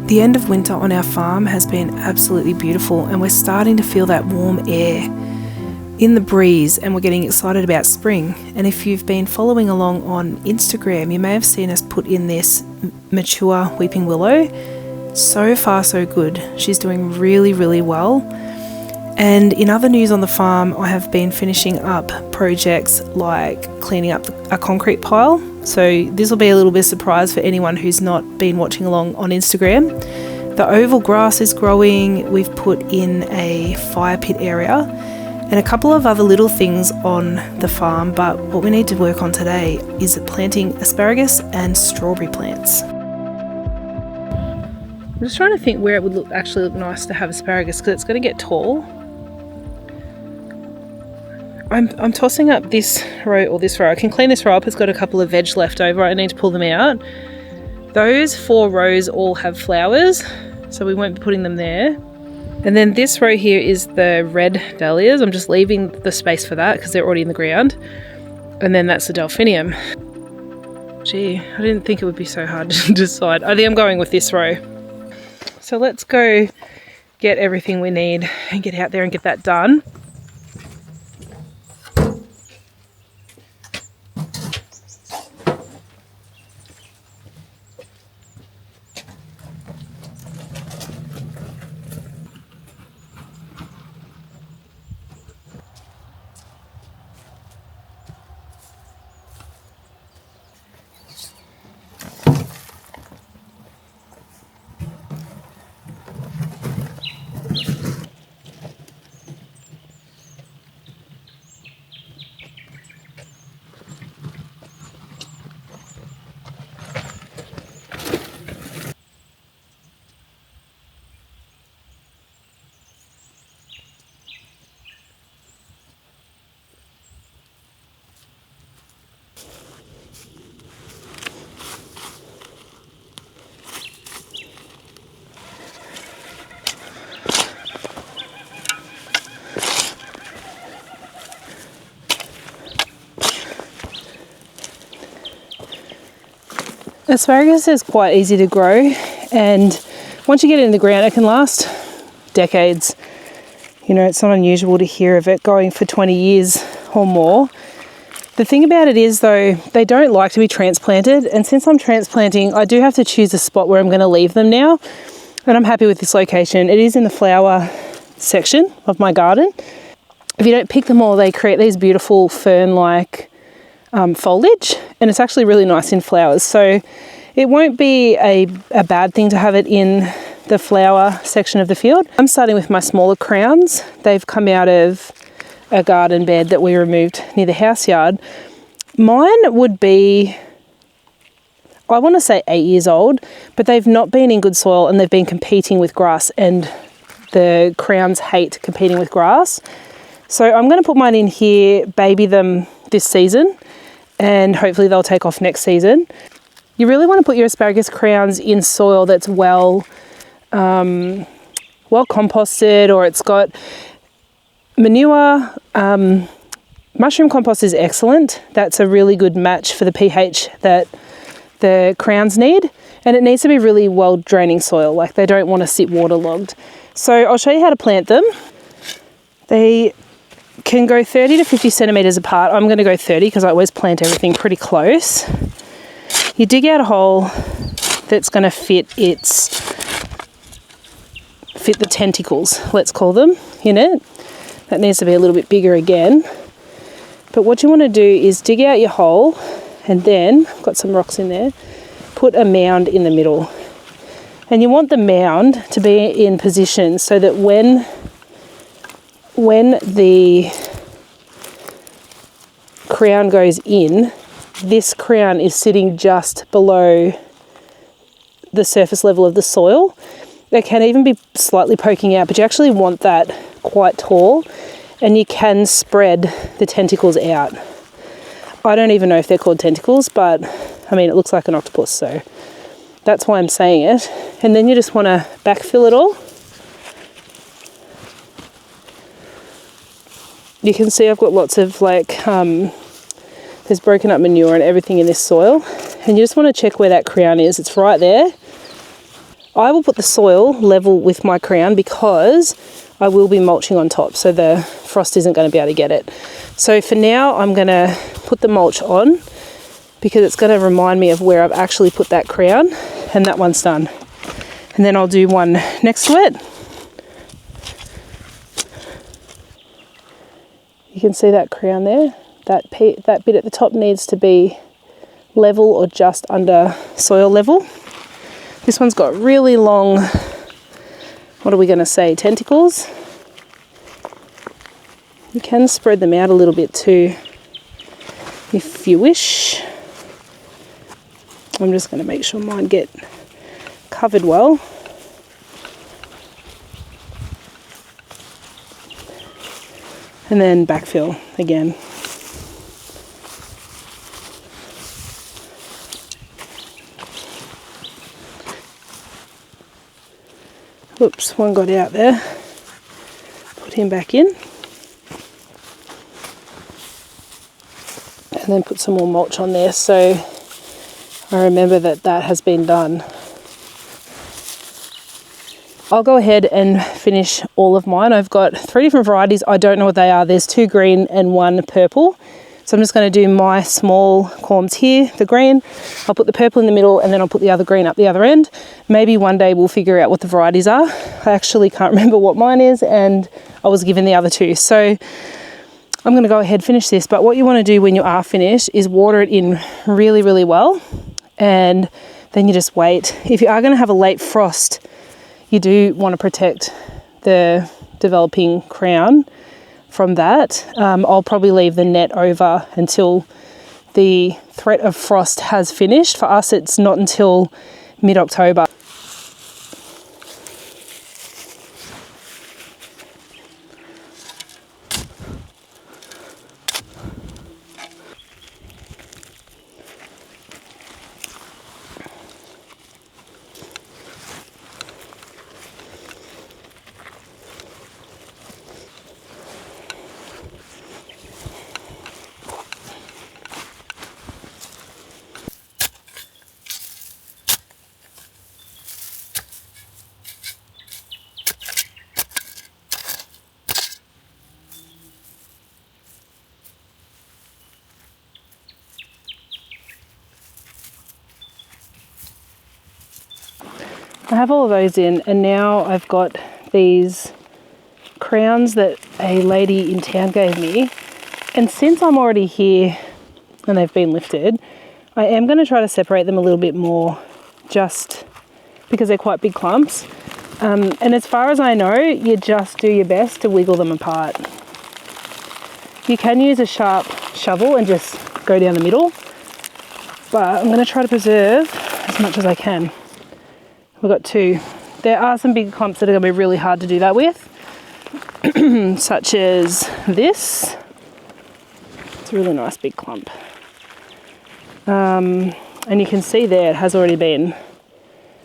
The end of winter on our farm has been absolutely beautiful, and we're starting to feel that warm air in the breeze, and we're getting excited about spring. And if you've been following along on Instagram, you may have seen us put in this mature weeping willow. So far so good. She's doing really, really well. And in other news on the farm, I have been finishing up projects like cleaning up a concrete pile. So this will be a little bit of a surprise for anyone who's not been watching along on Instagram. The oval grass is growing. We've put in a fire pit area and a couple of other little things on the farm. But what we need to work on today is planting asparagus and strawberry plants. I'm just trying to think where it would actually look nice to have asparagus, because it's going to get tall. I'm tossing up this row or this row. I can clean this row up. It's got a couple of veg left over. I need to pull them out. Those 4 rows all have flowers, so we won't be putting them there. And then this row here is the red dahlias. I'm just leaving the space for that because they're already in the ground. And then that's the delphinium. Gee, I didn't think it would be so hard to decide. I think I'm going with this row. So let's go get everything we need and get out there and get that done. Asparagus is quite easy to grow, and once you get it in the ground it can last decades. You know, it's not unusual to hear of it going for 20 years or more. The thing about it is though, they don't like to be transplanted, and since I'm transplanting I do have to choose a spot where I'm going to leave them now, and I'm happy with this location. It is in the flower section of my garden. If you don't pick them all, they create these beautiful fern-like foliage, and it's actually really nice in flowers, so it won't be a bad thing to have it in the flower section of the field. I'm starting with my smaller crowns. They've come out of a garden bed that we removed near the house yard. Mine would be, I want to say 8 years old, but they've not been in good soil and they've been competing with grass, and the crowns hate competing with grass. So I'm going to put mine in here, baby them this season, and hopefully they'll take off next season. You really want to put your asparagus crowns in soil that's well composted, or it's got manure. Mushroom compost is excellent. That's a really good match for the pH that the crowns need, and it needs to be really well draining soil, like they don't want to sit waterlogged. So I'll show you how to plant them. They can go 30 to 50 centimetres apart. I'm going to go 30 because I always plant everything pretty close. You dig out a hole that's going to fit the tentacles, let's call them, in it. That needs to be a little bit bigger again. But what you want to do is dig out your hole, and then, I've got some rocks in there, put a mound in the middle. And you want the mound to be in position so that when the crown goes in, this crown is sitting just below the surface level of the soil. They can even be slightly poking out, but you actually want that quite tall, and you can spread the tentacles out. I don't even know if they're called tentacles, but I mean, it looks like an octopus, so that's why I'm saying it. And then you just want to backfill it all. You can see I've got lots of there's broken up manure and everything in this soil, and you just want to check where that crown is. It's right there. I will put the soil level with my crown because I will be mulching on top, so the frost isn't going to be able to get it. So for now, I'm going to put the mulch on because it's going to remind me of where I've actually put that crown, and that one's done. And then I'll do one next to it. You can see that crown there. That bit at the top needs to be level or just under soil level. This one's got really long, what are we going to say, tentacles. You can spread them out a little bit too if you wish. I'm just going to make sure mine get covered well. And then backfill again. Whoops, one got out there. Put him back in. And then put some more mulch on there so I remember that that has been done. I'll go ahead and finish all of mine. I've got 3 different varieties. I don't know what they are. There's 2 green and 1 purple. So I'm just going to do my small corms here, the green. I'll put the purple in the middle and then I'll put the other green up the other end. Maybe one day we'll figure out what the varieties are. I actually can't remember what mine is and I was given the other 2. So I'm going to go ahead and finish this. But what you want to do when you are finished is water it in really, really well. And then you just wait. If you are going to have a late frost, you do want to protect the developing crown from that. I'll probably leave the net over until the threat of frost has finished. For us, it's not until mid-October. I have all of those in, and now I've got these crowns that a lady in town gave me. And since I'm already here and they've been lifted, I am going to try to separate them a little bit more just because they're quite big clumps. And as far as I know, you just do your best to wiggle them apart. You can use a sharp shovel and just go down the middle, but I'm going to try to preserve as much as I can. We've got 2. There are some big clumps that are going to be really hard to do that with, such as this. It's a really nice big clump. And you can see there it has already been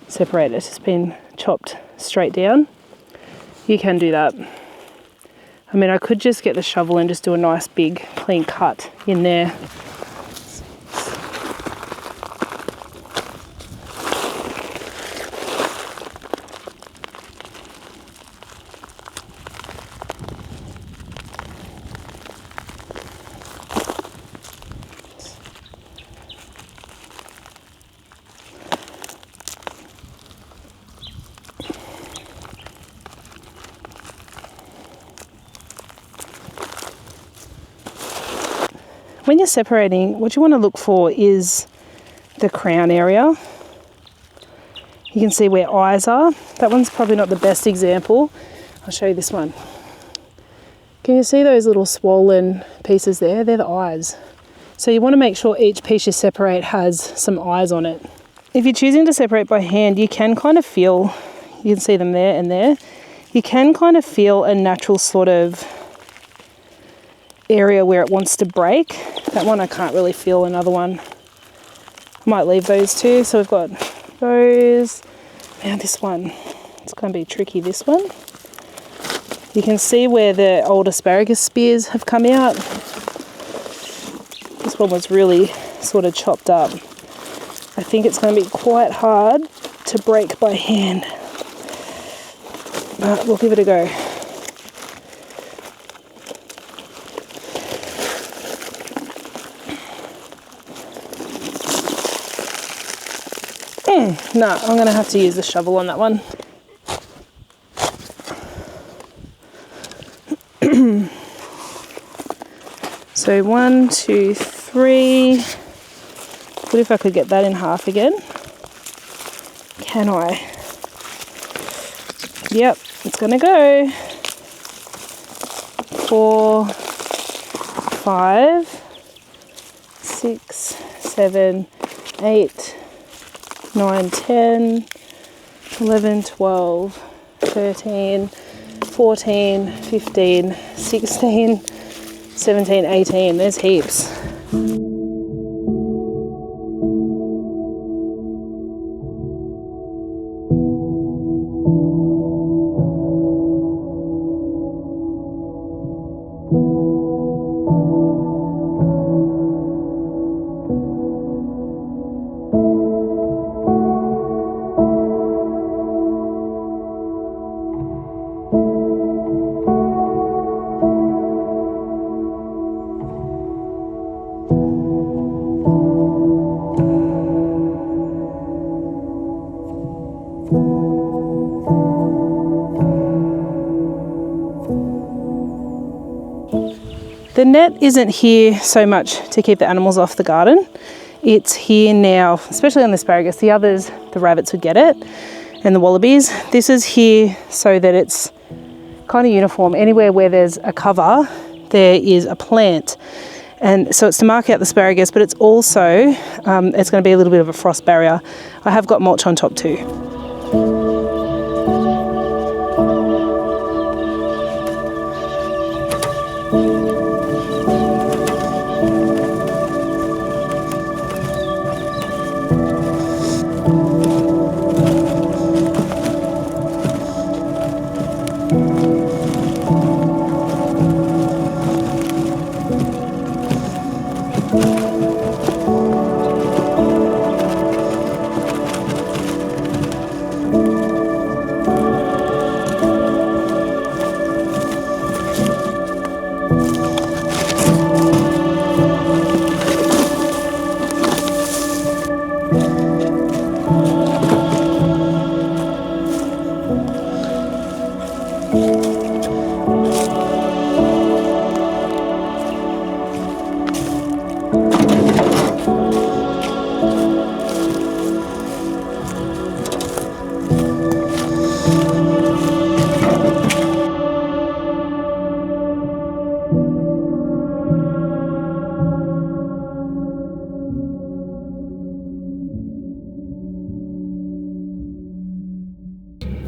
separated. It's just been chopped straight down. You can do that. I mean, I could just get the shovel and just do a nice big clean cut in there. When you're separating, what you want to look for is the crown area. You can see where eyes are. That one's probably not the best example. I'll show you this one. Can you see those little swollen pieces there? They're the eyes. So you want to make sure each piece you separate has some eyes on it. If you're choosing to separate by hand, you can kind of feel, you can see them there and there. You can kind of feel a natural sort of area where it wants to break. That one I can't really feel. Another one, I might leave those 2. So we've got those. Now this one, it's going to be tricky, this one. You can see where the old asparagus spears have come out. This one was really sort of chopped up. I think it's going to be quite hard to break by hand. But we'll give it a go. No, I'm going to have to use the shovel on that one. So 1, 2, 3. What if I could get that in half again? Can I? Yep, it's going to go. 4, 5, 6, 7, 8, 9, 10, 11, 12, 13, 14, 15, 16, 17, 18. There's heaps. The net isn't here so much to keep the animals off the garden. It's here now, especially on the asparagus. The others, the rabbits would get it, and the wallabies. This is here so that it's kind of uniform. Anywhere where there's a cover, there is a plant. And so it's to mark out the asparagus, but it's also, it's going to be a little bit of a frost barrier. I have got mulch on top too.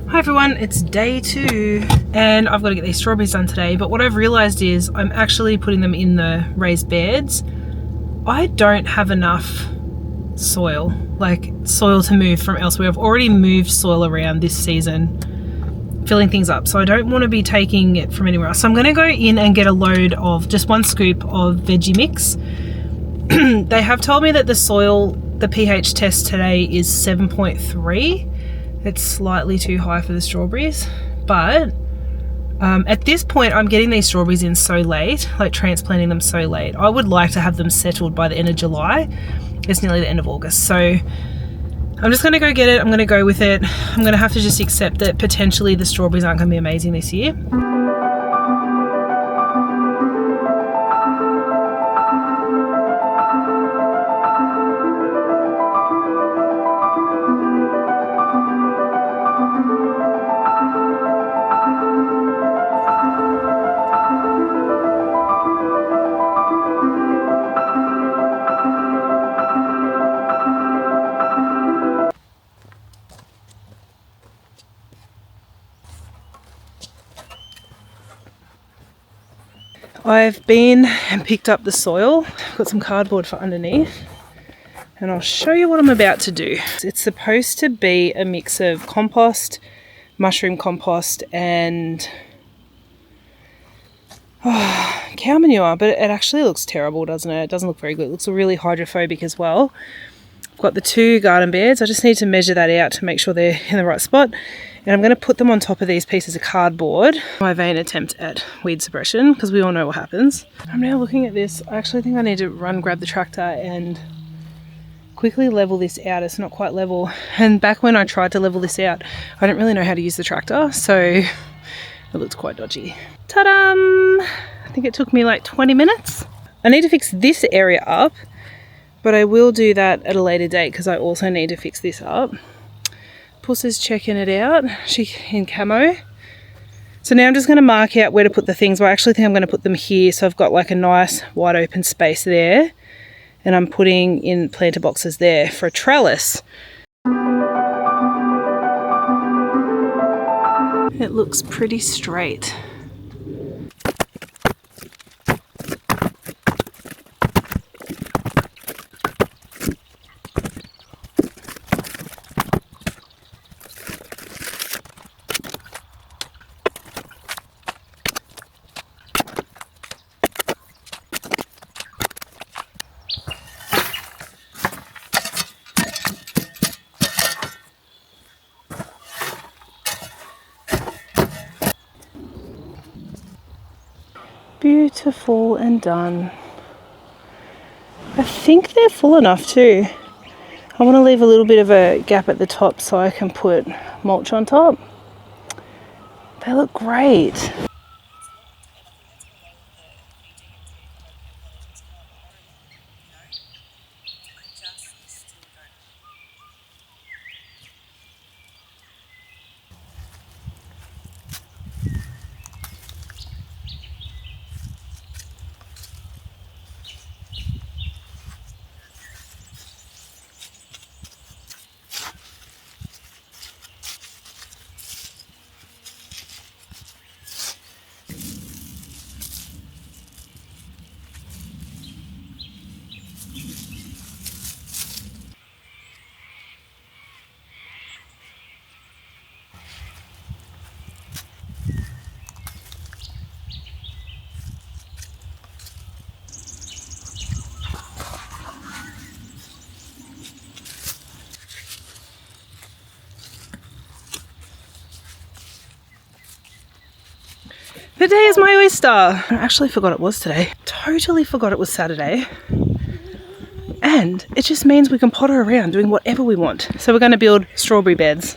Hi everyone, it's day 2 and I've got to get these strawberries done today, but what I've realised is I'm actually putting them in the raised beds. I don't have enough soil, like soil to move from elsewhere. I've already moved soil around this season, filling things up, so I don't want to be taking it from anywhere else. So I'm going to go in and get a load of, just 1 scoop of veggie mix. They have told me that the soil, the pH test today is 7.3. It's slightly too high for the strawberries, but at this point I'm getting these strawberries in so late, like transplanting them so late. I would like to have them settled by the end of July. It's nearly the end of August, so I'm just going to go get it. I'm going to go with it. I'm going to have to just accept that potentially the strawberries aren't going to be amazing this year. I've been and picked up the soil. I've got some cardboard for underneath, and I'll show you what I'm about to do. It's supposed to be a mix of compost, mushroom compost, and cow manure, but it actually looks terrible, doesn't it? It doesn't look very good. It looks really hydrophobic as well. I've got the 2 garden beds. I just need to measure that out to make sure they're in the right spot. And I'm going to put them on top of these pieces of cardboard. My vain attempt at weed suppression, because we all know what happens. I'm now looking at this. I actually think I need to grab the tractor and quickly level this out. It's not quite level. And back when I tried to level this out, I didn't really know how to use the tractor, so it looked quite dodgy. Ta-da! I think it took me like 20 minutes. I need to fix this area up, but I will do that at a later date because I also need to fix this up. Puss is checking it out. She in camo. So now I'm just going to mark out where to put the things. Well, I actually think I'm going to put them here. So I've got like a nice wide open space there. And I'm putting in planter boxes there for a trellis. It looks pretty straight. Beautiful and done. I think they're full enough too. I want to leave a little bit of a gap at the top so I can put mulch on top. They look great. The day is my oyster. I actually forgot it was today. Totally forgot it was Saturday. And it just means we can potter around doing whatever we want. So we're going to build strawberry beds.